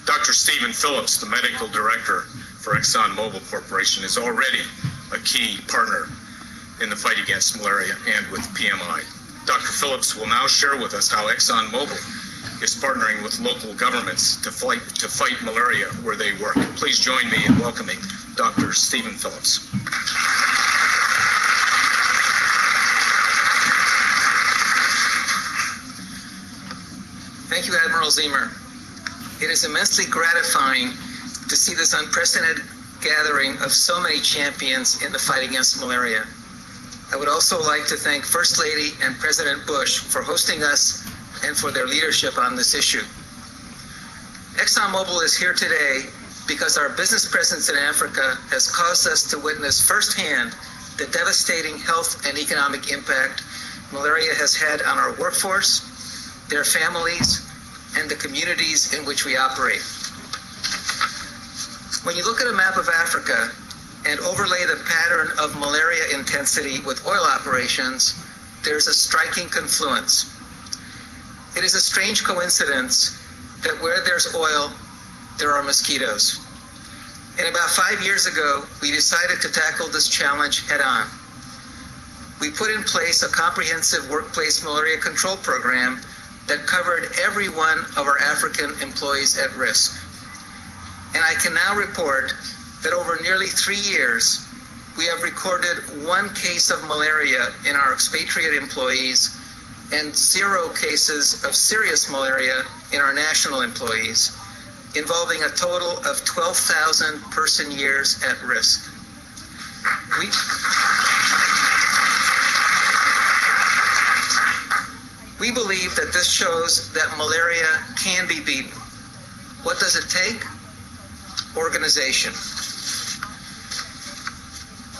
Dr. Stephen Phillips, the medical director for ExxonMobil Corporation, is already a key partner in the fight against malaria and with PMI. Dr. Phillips will now share with us how ExxonMobil is partnering with local governments to fight malaria where they work. Please join me in welcoming Dr. Stephen Phillips. Thank you, Admiral Ziemer. It is immensely gratifying to see this unprecedented gathering of so many champions in the fight against malaria. I would also like to thank First Lady and President Bush for hosting us and for their leadership on this issue. ExxonMobil is here today because our business presence in Africa has caused us to witness firsthand the devastating health and economic impact malaria has had on our workforce, their families, and the communities in which we operate. When you look at a map of Africa and overlay the pattern of malaria intensity with oil operations, there's a striking confluence. It is a strange coincidence that where there's oil, there are mosquitoes. And about 5 years ago, we decided to tackle this challenge head on. We put in place a comprehensive workplace malaria control program that covered every one of our African employees at risk. And I can now report that over nearly 3 years, we have recorded 1 case of malaria in our expatriate employees and 0 cases of serious malaria in our national employees, involving a total of 12,000 person years at risk. We believe that this shows that malaria can be beaten. What does it take? Organization.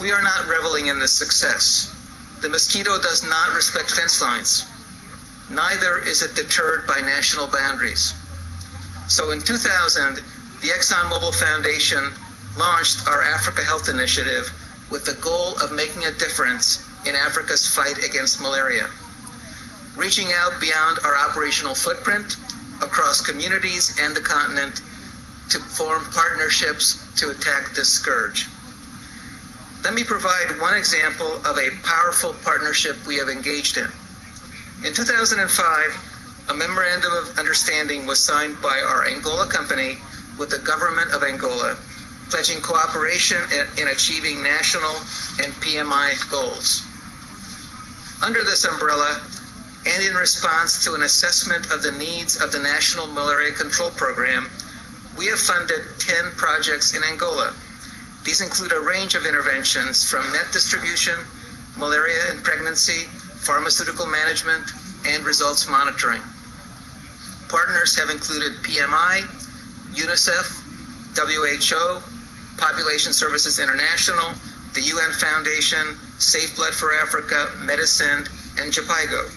We are not reveling in this success. The mosquito does not respect fence lines. Neither is it deterred by national boundaries. So in 2000, the ExxonMobil Foundation launched our Africa Health Initiative with the goal of making a difference in Africa's fight against malaria, reaching out beyond our operational footprint across communities and the continent to form partnerships to attack this scourge. Let me provide one example of a powerful partnership we have engaged in. In 2005, a memorandum of understanding was signed by our Angola company with the government of Angola, pledging cooperation in achieving national and PMI goals. Under this umbrella, and in response to an assessment of the needs of the National Malaria Control Program, we have funded 10 projects in Angola. These include a range of interventions from net distribution, malaria in pregnancy, pharmaceutical management, and results monitoring. Partners have included PMI, UNICEF, WHO, Population Services International, the UN Foundation, Safe Blood for Africa, Medicine, and JAPIGO.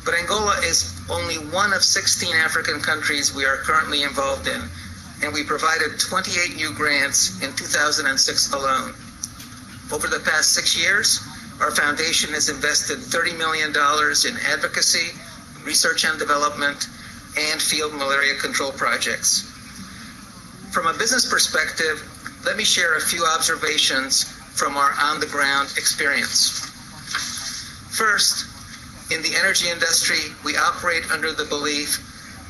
But Angola is only one of 16 African countries we are currently involved in, and we provided 28 new grants in 2006 alone. Over the past 6 years, our foundation has invested $30 million in advocacy, research and development, and field malaria control projects. From a business perspective, let me share a few observations from our on-the-ground experience. First, in the energy industry, we operate under the belief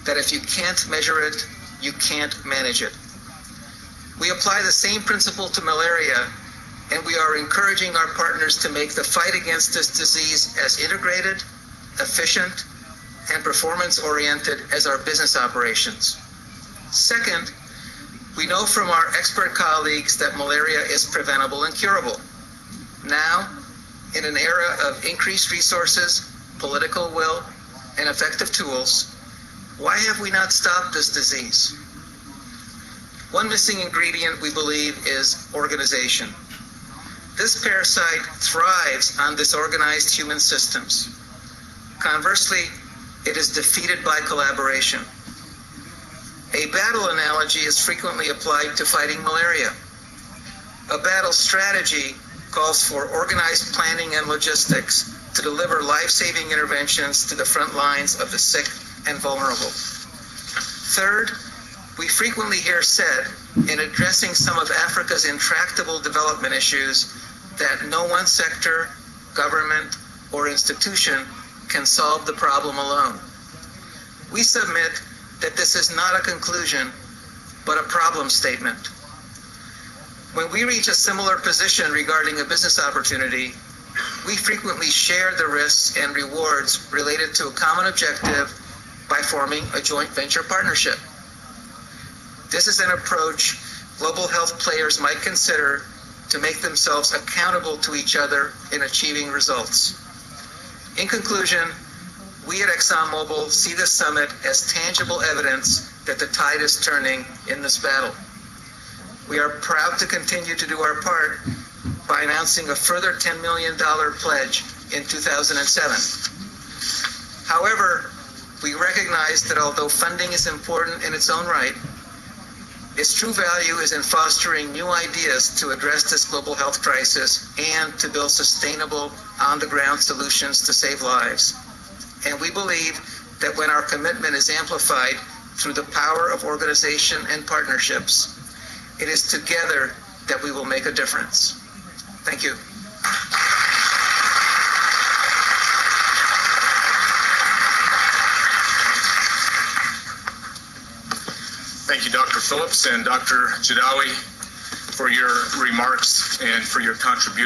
that if you can't measure it, you can't manage it. We apply the same principle to malaria, and we are encouraging our partners to make the fight against this disease as integrated, efficient, and performance-oriented as our business operations. Second, we know from our expert colleagues that malaria is preventable and curable. Now, in an era of increased resources, political will, and effective tools, why have we not stopped this disease? One missing ingredient, we believe, is organization. This parasite thrives on disorganized human systems. Conversely, it is defeated by collaboration. A battle analogy is frequently applied to fighting malaria. A battle strategy calls for organized planning and logistics to deliver life-saving interventions to the front lines of the sick and vulnerable. Third, we frequently hear said, in addressing some of Africa's intractable development issues, that no one sector, government, or institution can solve the problem alone. We submit that this is not a conclusion, but a problem statement. When we reach a similar position regarding a business opportunity, we frequently share the risks and rewards related to a common objective by forming a joint venture partnership. This is an approach global health players might consider to make themselves accountable to each other in achieving results. In conclusion, we at ExxonMobil see this summit as tangible evidence that the tide is turning in this battle. We are proud to continue to do our part by announcing a further $10 million pledge in 2007. However, we recognize that although funding is important in its own right, its true value is in fostering new ideas to address this global health crisis and to build sustainable, on-the-ground solutions to save lives. And we believe that when our commitment is amplified through the power of organization and partnerships, it is together that we will make a difference. Thank you. Thank you, Dr. Phillips and Dr. Jadawi, for your remarks and for your contribution.